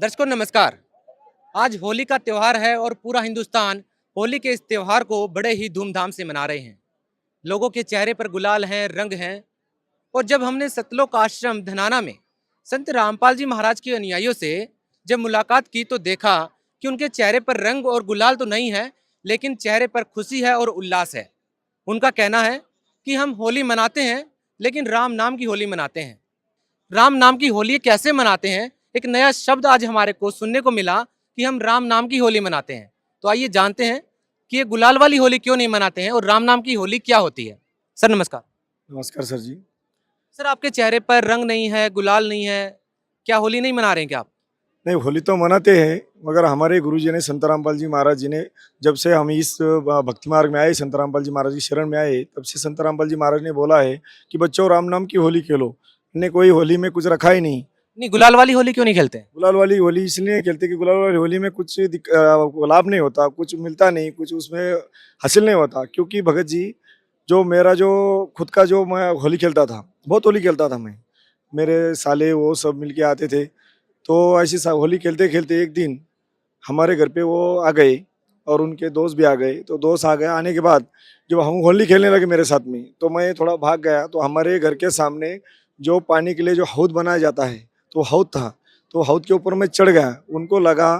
दर्शकों नमस्कार। आज होली का त्यौहार है और पूरा हिंदुस्तान होली के इस त्यौहार को बड़े ही धूमधाम से मना रहे हैं। लोगों के चेहरे पर गुलाल हैं, रंग हैं। और जब हमने सतलोक आश्रम धनाना में संत रामपाल जी महाराज के अनुयायियों से जब मुलाकात की तो देखा कि उनके चेहरे पर रंग और गुलाल तो नहीं है, लेकिन चेहरे पर खुशी है और उल्लास है। उनका कहना है कि हम होली मनाते हैं, लेकिन राम नाम की होली मनाते हैं। राम नाम की होली कैसे मनाते हैं, एक नया शब्द आज हमारे को सुनने को मिला कि हम राम नाम की होली मनाते हैं। तो आइए जानते हैं कि ये गुलाल वाली होली क्यों नहीं मनाते हैं और राम नाम की होली क्या होती है। सर नमस्कार। नमस्कार सर जी। सर आपके चेहरे पर रंग नहीं है, गुलाल नहीं है, क्या होली नहीं मना रहे हैं क्या आप? नहीं, होली तो मनाते हैं, मगर हमारे गुरुजी ने संत रामपाल जी महाराज जी ने जब से हम इस भक्ति मार्ग में आए, संत रामपाल जी महाराज की शरण में आए, तब से संत रामपाल जी महाराज ने बोला है कि बच्चों राम नाम की होली खेलो। ने कोई होली में कुछ रखा ही नहीं। नहीं, गुलाल वाली होली क्यों नहीं खेलते हैं? गुलाल वाली होली इसलिए खेलते कि गुलाल वाली होली में कुछ लाभ नहीं होता, कुछ मिलता नहीं, कुछ उसमें हासिल नहीं होता। क्योंकि भगत जी जो मेरा जो खुद का जो मैं होली खेलता था, बहुत होली खेलता था मैं, मेरे साले वो सब मिलके आते थे। तो ऐसी होली खेलते खेलते एक दिन हमारे घर पे वो आ गए और उनके दोस्त भी आ गए। तो दोस्त आ गए, आने के बाद जब हम होली खेलने लगे मेरे साथ में, तो मैं थोड़ा भाग गया। तो हमारे घर के सामने जो पानी के लिए जो हौद बनाया जाता है, तो हौद था। तो हौद के ऊपर मैं चढ़ गया। उनको लगा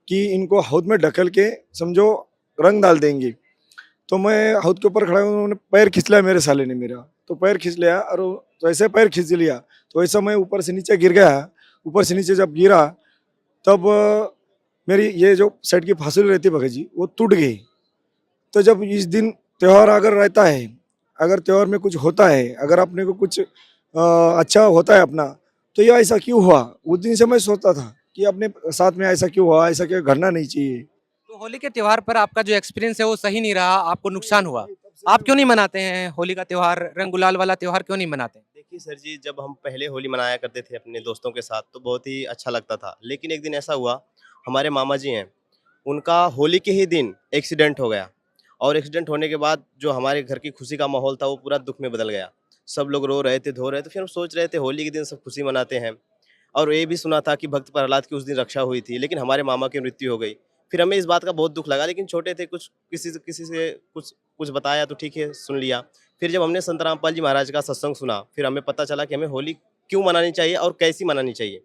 कि इनको हौद में ढकेल के समझो रंग डाल देंगे। तो मैं हौद के ऊपर खड़ा हूँ, उन्होंने पैर खींच लिया मेरे साले ने मेरा। तो पैर खींच लिया और तो ऐसे पैर खींच लिया, तो ऐसा मैं ऊपर से नीचे गिर गया। ऊपर से नीचे जब गिरा तब मेरी ये जो सेट की फांसी रहती भगत जी, वो टूट गई। तो जब इस दिन त्यौहार अगर रहता है, अगर त्यौहार में कुछ होता है, अगर अपने को कुछ अच्छा होता है अपना, तो ये ऐसा क्यों हुआ? उस दिन से मैं सोचता था कि अपने साथ में ऐसा क्यों हुआ, ऐसा क्यों घटना नहीं चाहिए। तो होली के त्योहार पर आपका जो एक्सपीरियंस है वो सही नहीं रहा, आपको नुकसान हुआ। आप क्यों नहीं मनाते हैं होली का त्योहार, रंग गुलाल वाला त्योहार क्यों नहीं मनाते? देखिए सर जी, जब हम पहले होली मनाया करते थे अपने दोस्तों के साथ तो बहुत ही अच्छा लगता था। लेकिन एक दिन ऐसा हुआ, हमारे मामा जी हैं, उनका होली के ही दिन एक्सीडेंट हो गया। और एक्सीडेंट होने के बाद जो हमारे घर की खुशी का माहौल था वो पूरा दुख में बदल गया। सब लोग रो रहे थे, धो रहे थे। फिर हम सोच रहे थे होली के दिन सब खुशी मनाते हैं। और ये भी सुना था कि भक्त प्रहलाद की उस दिन रक्षा हुई थी, लेकिन हमारे मामा की मृत्यु हो गई। फिर हमें इस बात का बहुत दुख लगा, लेकिन छोटे थे, कुछ किसी से कुछ कुछ बताया तो ठीक है, सुन लिया। फिर जब हमने संत रामपाल जी महाराज का सत्संग सुना, फिर हमें पता चला कि हमें होली क्यों मनानी चाहिए और कैसी मनानी चाहिए।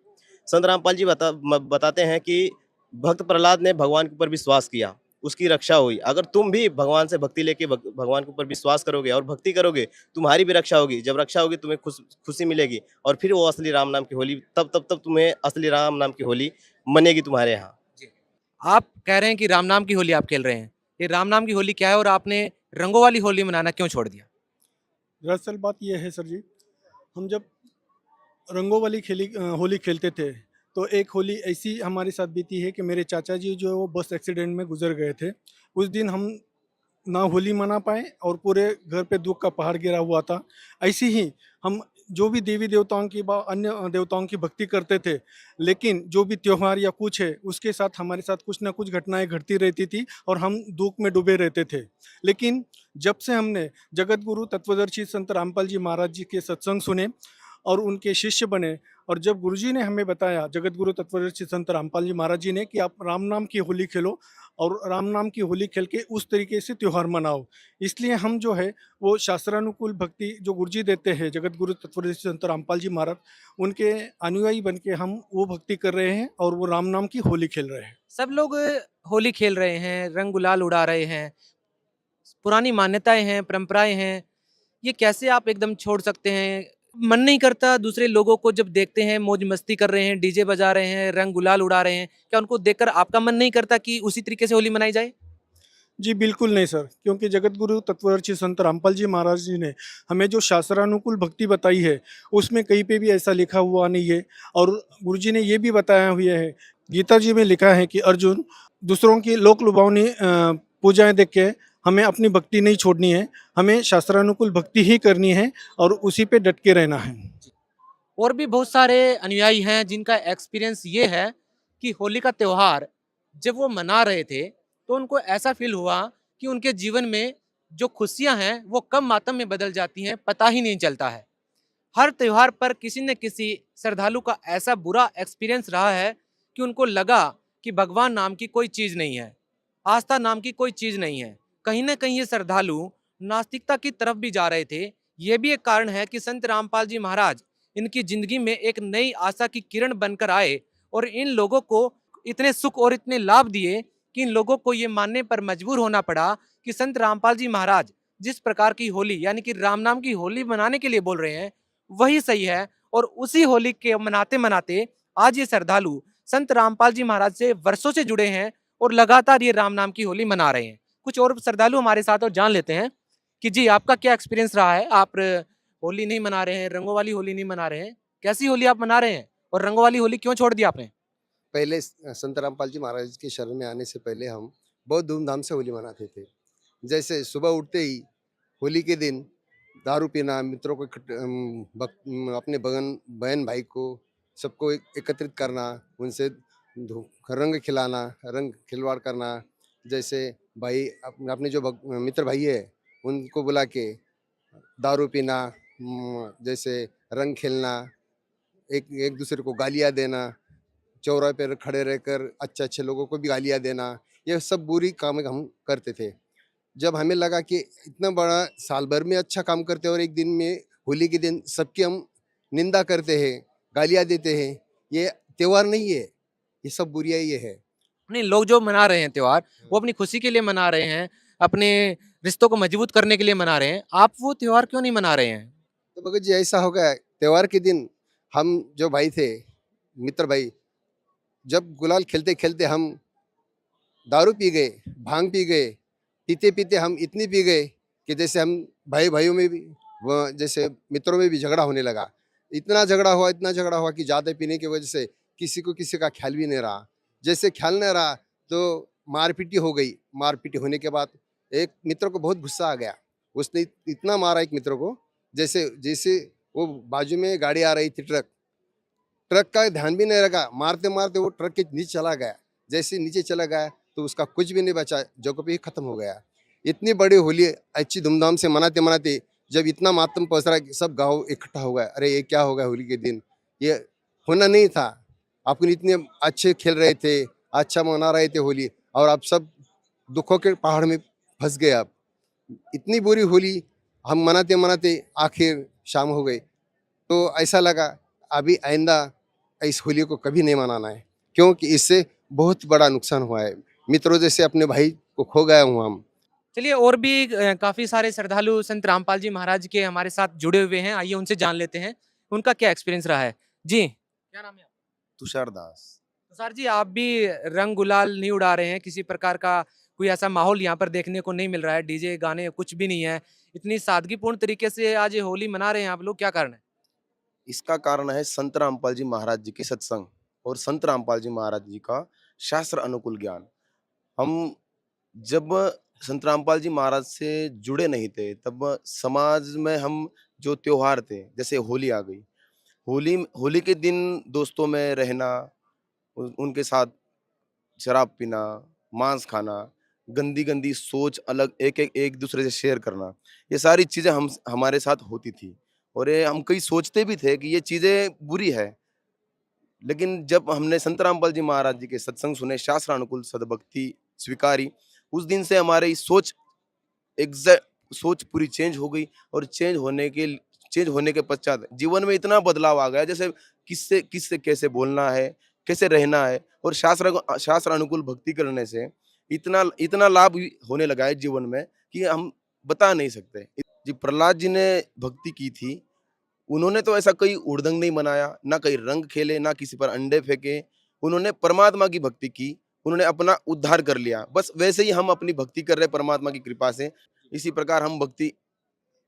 संत रामपाल जी बताते हैं कि भक्त प्रहलाद ने भगवान के ऊपर विश्वास किया, उसकी रक्षा हुई। अगर तुम भी भगवान से भक्ति लेके भगवान के ऊपर विश्वास करोगे और भक्ति करोगे, तुम्हारी भी रक्षा होगी। जब रक्षा होगी तुम्हें खुशी मिलेगी, और फिर वो असली राम नाम की होली, तब तुम्हें असली राम नाम की होली मनेगी तुम्हारे यहाँ। जी। आप कह रहे हैं कि राम नाम की होली आप खेल रहे हैं, ये राम नाम की होली क्या है और आपने रंगों वाली होली मनाना क्यों छोड़ दिया? दरअसल बात यह है सर जी, हम जब रंगों वाली होली खेलते थे, तो एक होली ऐसी हमारे साथ बीती है कि मेरे चाचा जी जो है वो बस एक्सीडेंट में गुजर गए थे। उस दिन हम ना होली मना पाए और पूरे घर पे दुख का पहाड़ गिरा हुआ था। ऐसी ही हम जो भी देवी देवताओं की अन्य देवताओं की भक्ति करते थे, लेकिन जो भी त्योहार या कुछ है उसके साथ हमारे साथ कुछ ना कुछ घटनाएं घटती रहती थी और हम दुख में डूबे रहते थे। लेकिन जब से हमने जगत गुरु तत्वदर्शी संत रामपाल जी महाराज जी के सत्संग सुने और उनके शिष्य बने, और जब गुरुजी ने हमें बताया, जगत गुरु तत्वदर्शी संत रामपाल जी महाराज जी ने, कि आप राम नाम की होली खेलो और राम नाम की होली खेल के उस तरीके से त्यौहार मनाओ, इसलिए हम जो है वो शास्त्रानुकूल भक्ति जो गुरुजी देते हैं जगत गुरु तत्वदर्शी संत रामपाल जी महाराज, उनके अनुयायी बन के हम वो भक्ति कर रहे हैं और वो राम नाम की होली खेल रहे हैं। सब लोग होली खेल रहे हैं, रंग गुलाल उड़ा रहे हैं, पुरानी मान्यताएं हैं, परंपराएं हैं, ये कैसे आप एकदम छोड़ सकते हैं? मन नहीं करता दूसरे लोगों को जब देखते हैं मौज मस्ती कर रहे हैं, डीजे बजा रहे हैं, रंग गुलाल उड़ा रहे हैं, क्या उनको देखकर आपका मन नहीं करता कि उसी तरीके से होली मनाई जाए? जी बिल्कुल नहीं सर, क्योंकि जगत गुरु तत्वदर्शी संत रामपाल जी महाराज जी ने हमें जो शास्त्रानुकूल भक्ति बताई है, उसमें कहीं पे भी ऐसा लिखा हुआ नहीं है। और गुरु जी ने ये भी बताया हुआ है, गीता जी में लिखा है कि अर्जुन, दूसरों की लोक लुभावनी पूजाएं देख के हमें अपनी भक्ति नहीं छोड़नी है, हमें शास्त्रानुकूल भक्ति ही करनी है और उसी पे डट के रहना है। और भी बहुत सारे अनुयायी हैं जिनका एक्सपीरियंस ये है कि होली का त्योहार जब वो मना रहे थे तो उनको ऐसा फील हुआ कि उनके जीवन में जो खुशियां हैं वो कम मातम में बदल जाती हैं, पता ही नहीं चलता है। हर त्योहार पर किसी न किसी श्रद्धालु का ऐसा बुरा एक्सपीरियंस रहा है कि उनको लगा कि भगवान नाम की कोई चीज नहीं है, आस्था नाम की कोई चीज नहीं है। कहीं ना कहीं ये श्रद्धालु नास्तिकता की तरफ भी जा रहे थे। ये भी एक कारण है कि संत रामपाल जी महाराज इनकी जिंदगी में एक नई आशा की किरण बनकर आए और इन लोगों को इतने सुख और इतने लाभ दिए कि इन लोगों को ये मानने पर मजबूर होना पड़ा कि संत रामपाल जी महाराज जिस प्रकार की होली यानी कि राम नाम की होली मनाने के लिए बोल रहे हैं वही सही है। और उसी होली के मनाते मनाते आज ये श्रद्धालु संत रामपाल जी महाराज से वर्षों से जुड़े हैं और लगातार ये राम नाम की होली मना रहे हैं। कुछ और श्रद्धालु हमारे साथ और जान लेते हैं कि जी आपका क्या एक्सपीरियंस रहा है। आप होली नहीं मना रहे हैं, रंगों वाली होली नहीं मना रहे हैं, कैसी होली आप मना रहे हैं और रंगों वाली होली क्यों छोड़ दी आपने? पहले संत रामपाल जी महाराज के शरण में आने से पहले हम बहुत धूमधाम से होली मनाते थे। जैसे सुबह उठते ही होली के दिन दारू पीना, मित्रों को अपने बहन भाई को सबको एकत्रित करना, उनसे रंग खिलाना, रंग खिलवाड़ करना। जैसे भाई अपने जो मित्र भाई है उनको बुला के दारू पीना, जैसे रंग खेलना, एक एक दूसरे को गालियाँ देना, चौराहे पर खड़े रहकर अच्छे अच्छे लोगों को भी गालियाँ देना, ये सब बुरी काम हम करते थे। जब हमें लगा कि इतना बड़ा साल भर में अच्छा काम करते हैं और एक दिन में होली के दिन सबकी हम निंदा करते हैं, गालियाँ देते हैं, ये त्योहार नहीं है, ये सब बुराई ये है। नहीं, लोग जो मना रहे हैं त्योहार वो अपनी खुशी के लिए मना रहे हैं, अपने रिश्तों को मजबूत करने के लिए मना रहे हैं। आप वो त्योहार क्यों नहीं मना रहे हैं? तो भगत जी ऐसा हो गया, त्योहार के दिन हम जो भाई थे, मित्र भाई, जब गुलाल खेलते खेलते हम दारू पी गए, भांग पी गए, पीते पीते हम इतनी पी गए कि जैसे हम भाई भाइयों में भी जैसे मित्रों में भी झगड़ा होने लगा। इतना झगड़ा हुआ कि ज़्यादा पीने की वजह से किसी को किसी का ख्याल भी नहीं रहा। जैसे ख्याल नहीं रहा तो मारपीटी हो गई। मारपीटी होने के बाद एक मित्र को बहुत गुस्सा आ गया, उसने इतना मारा एक मित्र को, जैसे जैसे वो बाजू में गाड़ी आ रही थी, ट्रक का ध्यान भी नहीं रखा, मारते मारते वो ट्रक के नीचे चला गया। जैसे नीचे चला गया तो उसका कुछ भी नहीं बचा, जो कभी खत्म हो गया। इतनी बड़ी होली अच्छी धूमधाम से मनाते मनाते जब इतना मातम पहुंच रहा कि सब गाँव इकट्ठा हो गया, अरे ये क्या हो गया होली के दिन, ये होना नहीं था। अपन इतने अच्छे खेल रहे थे, अच्छा मना रहे थे होली, और अब सब दुखों के पहाड़ में फंस गए। अब इतनी बुरी होली हम मनाते मनाते आखिर शाम हो गई। तो ऐसा लगा अभी आइंदा इस होली को कभी नहीं मनाना है, क्योंकि इससे बहुत बड़ा नुकसान हुआ है। मित्रों जैसे अपने भाई को खो गया हूँ हम। चलिए और भी काफी सारे श्रद्धालु संत रामपाल जी महाराज के हमारे साथ जुड़े हुए हैं, आइए उनसे जान लेते हैं उनका क्या एक्सपीरियंस रहा है। जी क्या नाम है? तुषार दास। तो सर जी आप भी रंग गुलाल नहीं उड़ा रहे हैं, किसी प्रकार का कोई ऐसा माहौल यहाँ पर देखने को नहीं मिल रहा है, डीजे गाने कुछ भी नहीं है, इतनी सादगीपूर्ण तरीके से आज ये होली मना रहे हैं आप लोग, क्या कारण है? इसका कारण है संत रामपाल जी महाराज जी के सत्संग और संत रामपाल जी महाराज जी का शास्त्र अनुकूल ज्ञान। हम जब संत रामपाल जी महाराज से जुड़े नहीं थे, तब समाज में हम जो त्योहार थे, जैसे होली आ गई, होली होली के दिन दोस्तों में रहना, उनके साथ शराब पीना, मांस खाना, गंदी गंदी सोच अलग एक दूसरे से शेयर करना, ये सारी चीजें हम हमारे साथ होती थी। और ये हम कई सोचते भी थे कि ये चीजें बुरी है। लेकिन जब हमने संत रामपाल जी महाराज जी के सत्संग सुने, शास्त्र अनुकूल सद्भक्ति स्वीकारी, उस दिन से हमारी सोच पूरी चेंज हो गई। और चेंज होने के पश्चात जीवन में इतना बदलाव आ गया, जैसे किससे किससे कैसे बोलना है, कैसे रहना है। और शास्त्र अनुकूल भक्ति करने से इतना इतना लाभ होने लगा है जीवन में कि हम बता नहीं सकते। जी प्रहलाद जी ने भक्ति की थी, उन्होंने तो ऐसा कोई उड़दंग नहीं मनाया, ना कहीं रंग खेले, ना किसी पर अंडे फेंके। उन्होंने परमात्मा की भक्ति की, उन्होंने अपना उद्धार कर लिया। बस वैसे ही हम अपनी भक्ति कर रहे परमात्मा की कृपा से। इसी प्रकार हम भक्ति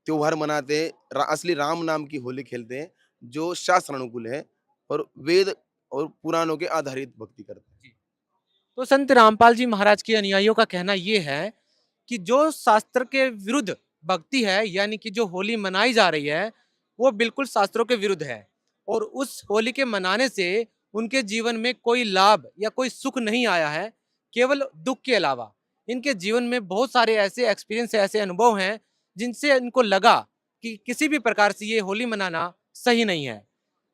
त्योहार मनाते हैं, असली राम नाम की होली खेलते हैं, जो शास्त्र अनुकूल है और वेद और पुराणों के आधारित भक्ति करते हैं। तो संत रामपाल जी महाराज के अनुयायियों का कहना ये है कि जो शास्त्र के विरुद्ध भक्ति है यानी कि जो होली मनाई जा रही है वो बिल्कुल शास्त्रों के विरुद्ध है, और उस होली के मनाने से उनके जीवन में कोई लाभ या कोई सुख नहीं आया है, केवल दुख के अलावा। इनके जीवन में बहुत सारे ऐसे एक्सपीरियंस, ऐसे अनुभव हैं जिनसे इनको लगा कि किसी भी प्रकार से ये होली मनाना सही नहीं है।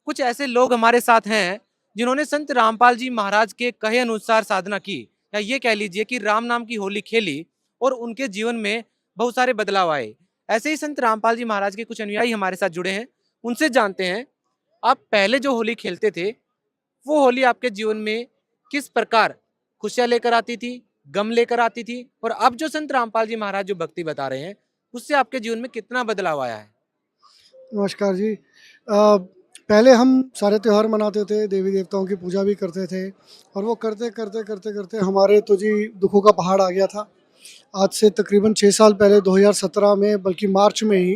कुछ ऐसे लोग हमारे साथ हैं जिन्होंने संत रामपाल जी महाराज के कहे अनुसार साधना की, या ये कह लीजिए कि राम नाम की होली खेली और उनके जीवन में बहुत सारे बदलाव आए। ऐसे ही संत रामपाल जी महाराज के कुछ अनुयायी हमारे साथ जुड़े हैं, उनसे जानते हैं आप पहले जो होली खेलते थे वो होली आपके जीवन में किस प्रकार खुशियां लेकर आती थी, गम लेकर आती थी, और अब जो संत रामपाल जी महाराज जो भक्ति बता रहे हैं उससे आपके जीवन में कितना बदलाव आया है। नमस्कार जी। पहले हम सारे त्यौहार मनाते थे, देवी देवताओं की पूजा भी करते थे, और वो करते करते करते करते हमारे तो जी दुखों का पहाड़ आ गया था। आज से तकरीबन 6 साल पहले 2017 में, बल्कि मार्च में ही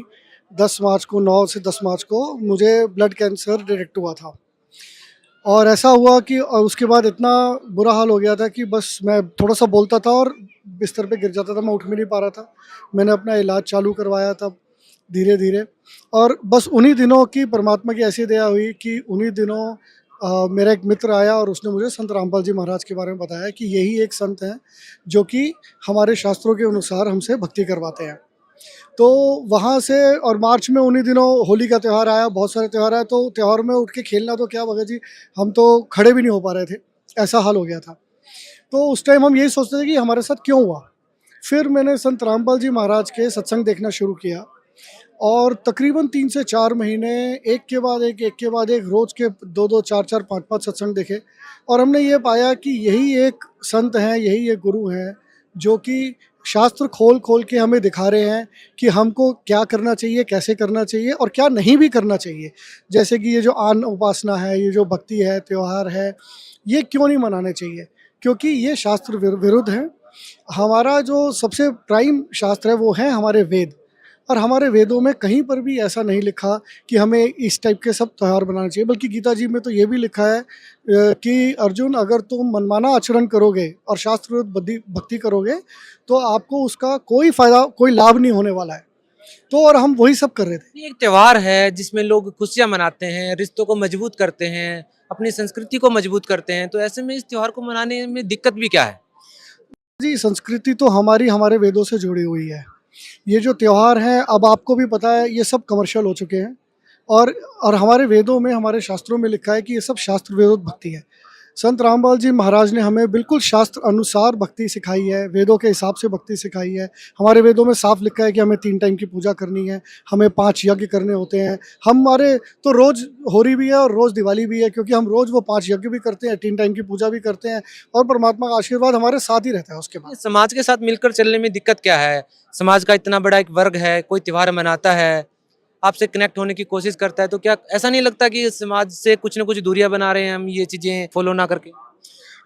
10 मार्च को, 9 से 10 मार्च को मुझे ब्लड कैंसर डिटेक्ट हुआ था। और ऐसा हुआ कि उसके बाद इतना बुरा हाल हो गया था कि बस मैं थोड़ा सा बोलता था और बिस्तर पे गिर जाता था, मैं उठ भी नहीं पा रहा था। मैंने अपना इलाज चालू करवाया तब धीरे धीरे, और बस उन्हीं दिनों की परमात्मा की ऐसी दया हुई कि उन्हीं दिनों मेरा एक मित्र आया और उसने मुझे संत रामपाल जी महाराज के बारे में बताया कि यही एक संत हैं जो कि हमारे शास्त्रों के अनुसार हमसे भक्ति करवाते हैं। तो वहाँ से, और मार्च में उन्हीं दिनों होली का त्यौहार आया, बहुत सारे त्यौहार आए, तो त्यौहार में उठ के खेलना तो क्या भगत जी, हम तो खड़े भी नहीं हो पा रहे थे, ऐसा हाल हो गया था। तो उस टाइम हम यही सोचते थे कि हमारे साथ क्यों हुआ। फिर मैंने संत रामपाल जी महाराज के सत्संग देखना शुरू किया, और तकरीबन 3 से 4 महीने एक के बाद एक रोज़ के 2-2, 4-4, 5-5 सत्संग देखे, और हमने ये पाया कि यही एक संत हैं, यही एक गुरु हैं जो कि शास्त्र खोल खोल के हमें दिखा रहे हैं कि हमको क्या करना चाहिए, कैसे करना चाहिए और क्या नहीं भी करना चाहिए। जैसे कि ये जो आन उपासना है, ये जो भक्ति है, त्यौहार है, ये क्यों नहीं मनाने चाहिए, क्योंकि ये शास्त्र विरुद्ध है। हमारा जो सबसे प्राइम शास्त्र है वो है हमारे वेद, और हमारे वेदों में कहीं पर भी ऐसा नहीं लिखा कि हमें इस टाइप के सब त्यौहार बनाने चाहिए। बल्कि गीता जी में तो ये भी लिखा है कि अर्जुन, अगर तुम मनमाना आचरण करोगे और शास्त्र विरुद्ध भक्ति करोगे तो आपको उसका कोई फायदा, कोई लाभ नहीं होने वाला है। तो और हम वही सब कर रहे थे। ये एक त्योहार है जिसमें लोग खुशियां मनाते हैं, रिश्तों को मजबूत करते हैं, अपनी संस्कृति को मजबूत करते हैं, तो ऐसे में इस त्योहार को मनाने में दिक्कत भी क्या है? जी, संस्कृति तो हमारे वेदों से जुड़ी हुई है। ये जो त्यौहार हैं, अब आपको भी पता है, ये सब कमर्शियल हो चुके हैं, और हमारे वेदों में, हमारे शास्त्रों में लिखा है कि ये सब शास्त्र विरुद्ध भक्ति है। संत रामपाल जी महाराज ने हमें बिल्कुल शास्त्र अनुसार भक्ति सिखाई है, वेदों के हिसाब से भक्ति सिखाई है। हमारे वेदों में साफ लिखा है कि हमें 3 टाइम की पूजा करनी है, हमें 5 यज्ञ करने होते हैं। हमारे तो रोज़ होली भी है और रोज़ दिवाली भी है, क्योंकि हम रोज़ वो 5 यज्ञ भी करते हैं, 3 टाइम की पूजा भी करते हैं, और परमात्मा का आशीर्वाद हमारे साथ ही रहता है उसके बाद। समाज के साथ मिलकर चलने में दिक्कत क्या है? समाज का इतना बड़ा एक वर्ग है, कोई त्योहार मनाता है, आपसे कनेक्ट होने की कोशिश करता है, तो क्या ऐसा नहीं लगता कि समाज से कुछ ना कुछ दूरियां बना रहे हैं हम ये चीजें फॉलो ना करके?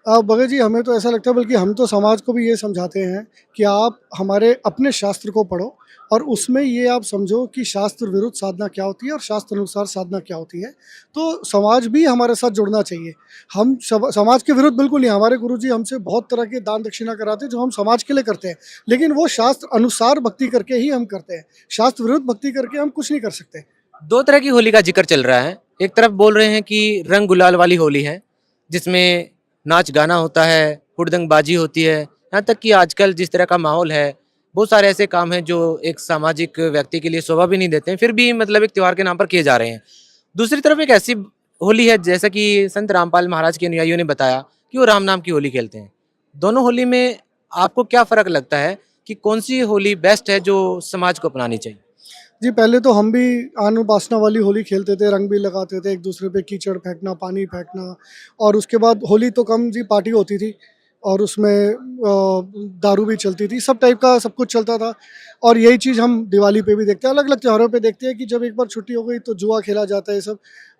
भगत जी, हमें तो ऐसा लगता है, बल्कि हम तो समाज को भी ये समझाते हैं कि आप हमारे अपने शास्त्र को पढ़ो, और उसमें ये आप समझो कि शास्त्र विरुद्ध साधना क्या होती है और शास्त्र अनुसार साधना क्या होती है। तो समाज भी हमारे साथ जुड़ना चाहिए। हम समाज के विरुद्ध बिल्कुल नहीं। हमारे गुरुजी हमसे बहुत तरह के दान दक्षिणा कराते हैं जो हम समाज के लिए करते हैं, लेकिन वो शास्त्र अनुसार भक्ति करके ही हम करते हैं। शास्त्र विरुद्ध भक्ति करके हम कुछ नहीं कर सकते। 2 तरह की होली का जिक्र चल रहा है। एक तरफ बोल रहे हैं कि रंग गुलाल वाली होली है, जिसमें नाच गाना होता है, हुड़दंगबाजी होती है, यहाँ तक कि आजकल जिस तरह का माहौल है, बहुत सारे ऐसे काम हैं जो एक सामाजिक व्यक्ति के लिए शोभा भी नहीं देते हैं, फिर भी मतलब एक त्योहार के नाम पर किए जा रहे हैं। दूसरी तरफ एक ऐसी होली है, जैसा कि संत रामपाल महाराज के अनुयायियों ने बताया कि वो राम नाम की होली खेलते हैं। दोनों होली में आपको क्या फ़र्क लगता है कि कौन सी होली बेस्ट है जो समाज को अपनानी चाहिए? जी, पहले तो हम भी आन उपासना वाली होली खेलते थे, रंग भी लगाते थे, एक दूसरे पे कीचड़ फेंकना, पानी फेंकना, और उसके बाद होली तो कम जी, पार्टी होती थी, और उसमें दारू भी चलती थी, सब टाइप का सब कुछ चलता था। और यही चीज़ हम दिवाली पे भी देखते हैं, अलग अलग त्योहारों पे देखते हैं कि जब एक बार छुट्टी हो गई तो जुआ खेला जाता है, ये सब।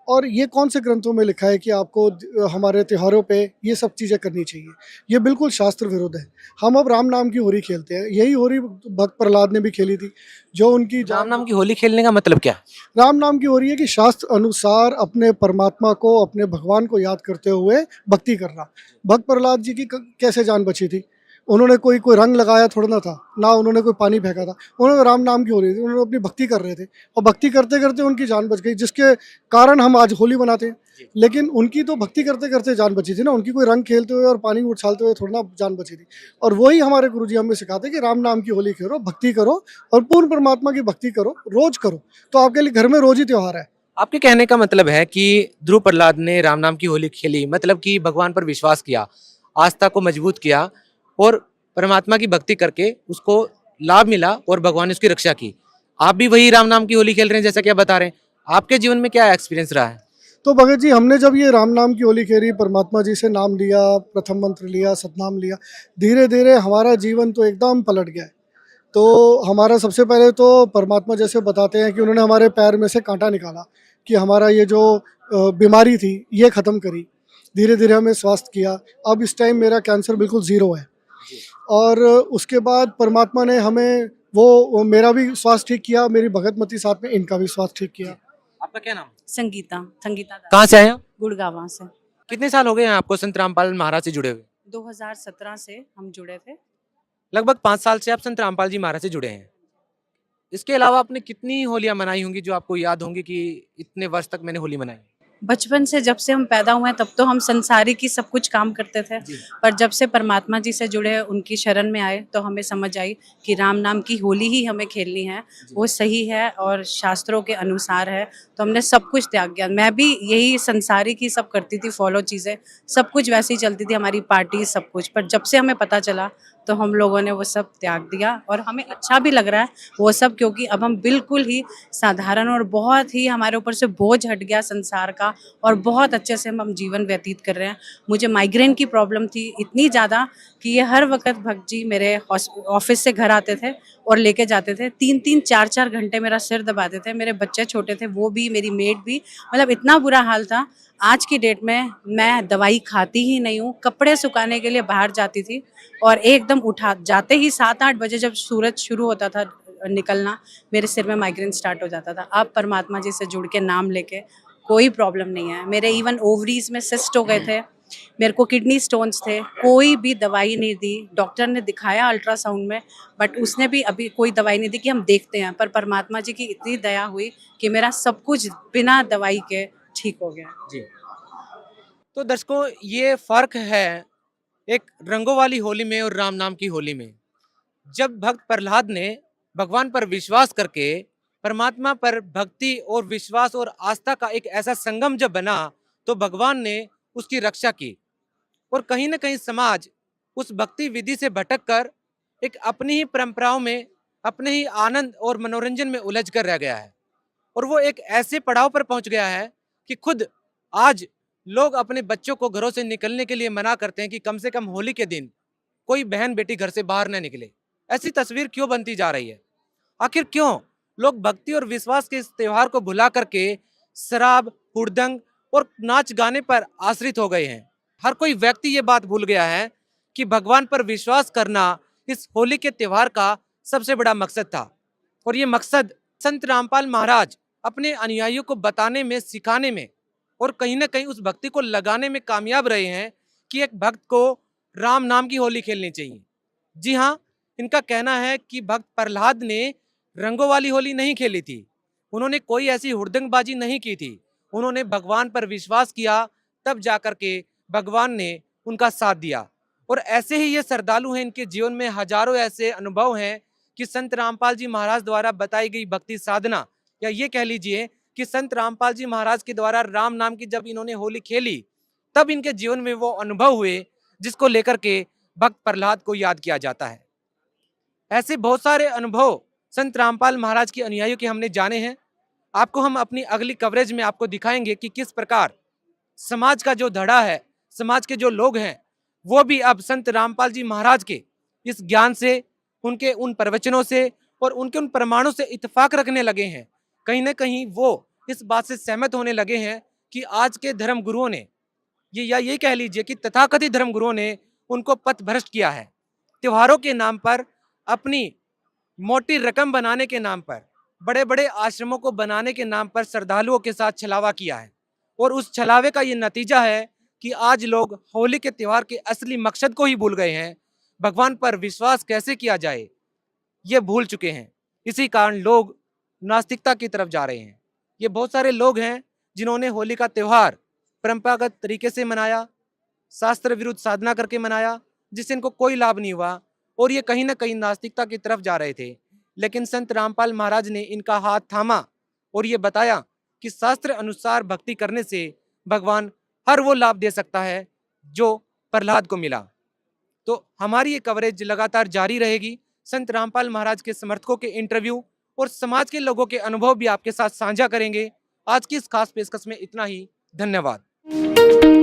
और ये कौन से ग्रंथों में लिखा है कि आपको हमारे त्योहारों पे ये सब चीज़ें करनी चाहिए? ये बिल्कुल शास्त्र विरुद्ध है। हम अब राम नाम की होली खेलते हैं। यही होली भक्त प्रहलाद ने भी खेली थी, जो उनकी राम नाम की होली खेलने का मतलब क्या है? राम नाम की हो रही है कि शास्त्र अनुसार अपने परमात्मा को, अपने भगवान को याद करते हुए भक्ति करना। भक्त प्रहलाद जी की कैसे जान बची थी? उन्होंने कोई रंग लगाया थोड़ा ना था, ना उन्होंने कोई पानी फेंका था, उन्होंने राम नाम की हो रही थी, उन्होंने अपनी भक्ति कर रहे थे, और भक्ति करते करते उनकी जान बच गई, जिसके कारण हम आज होली मनाते हैं। लेकिन उनकी तो भक्ति करते करते जान बची थी ना, उनकी कोई रंग खेलते हुए और पानी उछालते हुए थोड़ा ना जान बची थी। और वही हमारे गुरुजी हमें सिखाते हैं कि राम नाम की होली खेलो, भक्ति करो, और पूर्ण परमात्मा की भक्ति करो, रोज करो, तो आपके लिए घर में रोज ही त्योहार है। आपके कहने का मतलब है कि ध्रुव प्रहलाद ने राम नाम की होली खेली, मतलब कि भगवान पर विश्वास किया, आस्था को मजबूत किया और परमात्मा की भक्ति करके उसको लाभ मिला और भगवान ने उसकी रक्षा की। आप भी वही राम नाम की होली खेल रहे हैं जैसा कि आप बता रहे हैं। आपके जीवन में क्या एक्सपीरियंस रहा है? तो भगत जी, हमने जब ये राम नाम की होली खेली, परमात्मा जी से नाम लिया, प्रथम मंत्र लिया, सतनाम लिया, धीरे धीरे हमारा जीवन तो एकदम पलट गया है। तो हमारा सबसे पहले तो परमात्मा जैसे बताते हैं कि उन्होंने हमारे पैर में से कांटा निकाला, कि हमारा ये जो बीमारी थी ये ख़त्म करी, धीरे धीरे हमें स्वास्थ्य किया। अब इस टाइम मेरा कैंसर बिल्कुल ज़ीरो है। और उसके बाद परमात्मा ने हमें वो मेरा भी स्वास्थ्य ठीक किया, मेरी भगतमती साथ में इनका भी स्वास्थ्य ठीक किया। आपका क्या नाम? संगीता संगीता दास, कहाँ से आए आप? गुड़गांव से। कितने साल हो गए हैं आपको संत रामपाल महाराज से जुड़े हुए? 2017 से हम जुड़े थे। लगभग 5 साल से आप संत रामपाल जी महाराज से जुड़े हैं। इसके अलावा आपने कितनी होलियां मनाई होंगी जो आपको याद होंगी कि इतने वर्ष तक मैंने होली मनाई? बचपन से जब से हम पैदा हुए हैं तब तो हम संसारी की सब कुछ काम करते थे, पर जब से परमात्मा जी से जुड़े, उनकी शरण में आए तो हमें समझ आई कि राम नाम की होली ही हमें खेलनी है, वो सही है और शास्त्रों के अनुसार है। तो हमने सब कुछ त्याग किया। मैं भी यही संसारी की सब करती थी, फॉलो चीज़ें, सब कुछ वैसे ही चलती थी, हमारी पार्टी सब कुछ। पर जब से हमें पता चला तो हम लोगों ने वो सब त्याग दिया और हमें अच्छा भी लग रहा है वो सब, क्योंकि अब हम बिल्कुल ही साधारण और बहुत ही हमारे ऊपर से बोझ हट गया संसार का और बहुत अच्छे से हम जीवन व्यतीत कर रहे हैं। मुझे माइग्रेन की प्रॉब्लम थी इतनी ज़्यादा कि ये हर वक्त भक्त जी मेरे ऑफिस से घर आते थे और लेके जाते थे। 3-3 4-4 घंटे मेरा सिर दबाते थे। मेरे बच्चे छोटे थे, वो भी, मेरी मेड भी, मतलब इतना बुरा हाल था। आज की डेट में मैं दवाई खाती ही नहीं हूँ। कपड़े सुखाने के लिए बाहर जाती थी और एकदम उठा जाते ही 7-8 बजे जब सूरज शुरू होता था निकलना, मेरे सिर में माइग्रेन स्टार्ट हो जाता था। अब परमात्मा जी से जुड़ के नाम लेके कोई प्रॉब्लम नहीं है। मेरे इवन ओवरीज में सिस्ट हो गए थे, मेरे को किडनी स्टोन्स थे, कोई भी दवाई नहीं दी। डॉक्टर ने दिखाया अल्ट्रासाउंड में, बट उसने भी अभी कोई दवाई नहीं दी कि हम देखते हैं। पर परमात्मा जी की इतनी दया हुई कि मेरा सब कुछ बिना दवाई के ठीक हो गया। जी। तो दर्शकों, ये फर्क है एक रंगों वाली होली में और राम नाम की होली में। जब भक्त प्रहलाद ने भगवान पर विश्वास करके परमात्मा पर भक्ति और विश्वास और आस्था का एक ऐसा संगम जब बना, तो भगवान ने उसकी रक्षा की। और कहीं ना कहीं समाज उस भक्ति विधि से भटक कर एक अपनी ही परंपराओं में, अपने ही आनंद और मनोरंजन में उलझ कर रह गया है। और वो एक ऐसे पड़ाव पर पहुंच गया है कि खुद आज लोग अपने बच्चों को घरों से निकलने के लिए मना करते हैं कि कम से कम होली के दिन कोई बहन बेटी घर से बाहर न निकले। ऐसी तस्वीर क्यों बनती जा रही है? आखिर क्यों लोग भक्ति और विश्वास के इस त्योहार को भुला करके शराब, हुड़दंग और नाच गाने पर आश्रित हो गए हैं? हर कोई व्यक्ति ये बात भूल गया है कि भगवान पर विश्वास करना इस होली के त्योहार का सबसे बड़ा मकसद था। और ये मकसद संत रामपाल महाराज अपने अनुयायियों को बताने में, सिखाने में और कहीं ना कहीं उस भक्ति को लगाने में कामयाब रहे हैं कि एक भक्त को राम नाम की होली खेलनी चाहिए। जी हाँ, इनका कहना है कि भक्त प्रहलाद ने रंगों वाली होली नहीं खेली थी, उन्होंने कोई ऐसी हुड़दंगबाजी नहीं की थी, उन्होंने भगवान पर विश्वास किया, तब जाकर के भगवान ने उनका साथ दिया। और ऐसे ही ये श्रद्धालु हैं, इनके जीवन में हजारों ऐसे अनुभव हैं कि संत रामपाल जी महाराज द्वारा बताई गई भक्ति साधना, या ये कह लीजिए कि संत रामपाल जी महाराज के द्वारा राम नाम की जब इन्होंने होली खेली, तब इनके जीवन में वो अनुभव हुए जिसको लेकर के भक्त प्रहलाद को याद किया जाता है। ऐसे बहुत सारे अनुभव संत रामपाल महाराज के अनुयायियों के हमने जाने हैं। आपको हम अपनी अगली कवरेज में आपको दिखाएंगे कि किस प्रकार समाज का जो धड़ा है, समाज के जो लोग हैं, वो भी अब संत रामपाल जी महाराज के इस ज्ञान से, उनके उन प्रवचनों से और उनके उन प्रमाणों से इत्तेफाक रखने लगे हैं। कहीं ना कहीं वो इस बात से सहमत होने लगे हैं कि आज के धर्म गुरुओं ने ये कह लीजिए कि तथाकथित धर्म गुरुओं ने उनको पथ भ्रष्ट किया है। त्योहारों के नाम पर, अपनी मोटी रकम बनाने के नाम पर, बड़े बड़े आश्रमों को बनाने के नाम पर श्रद्धालुओं के साथ छलावा किया है। और उस छलावे का ये नतीजा है कि आज लोग होली के त्योहार के असली मकसद को ही भूल गए हैं। भगवान पर विश्वास कैसे किया जाए ये भूल चुके हैं। इसी कारण लोग नास्तिकता की तरफ जा रहे हैं। ये बहुत सारे लोग हैं जिन्होंने होली का त्योहार परंपरागत तरीके से मनाया, शास्त्र विरुद्ध साधना करके मनाया, जिससे इनको कोई लाभ नहीं हुआ और ये कहीं ना कहीं नास्तिकता की तरफ जा रहे थे। लेकिन संत रामपाल महाराज ने इनका हाथ थामा और ये बताया कि शास्त्र अनुसार भक्ति करने से भगवान हर वो लाभ दे सकता है जो प्रहलाद को मिला। तो हमारी ये कवरेज लगातार जारी रहेगी। संत रामपाल महाराज के समर्थकों के इंटरव्यू और समाज के लोगों के अनुभव भी आपके साथ साझा करेंगे। आज की इस खास पेशकश में इतना ही। धन्यवाद।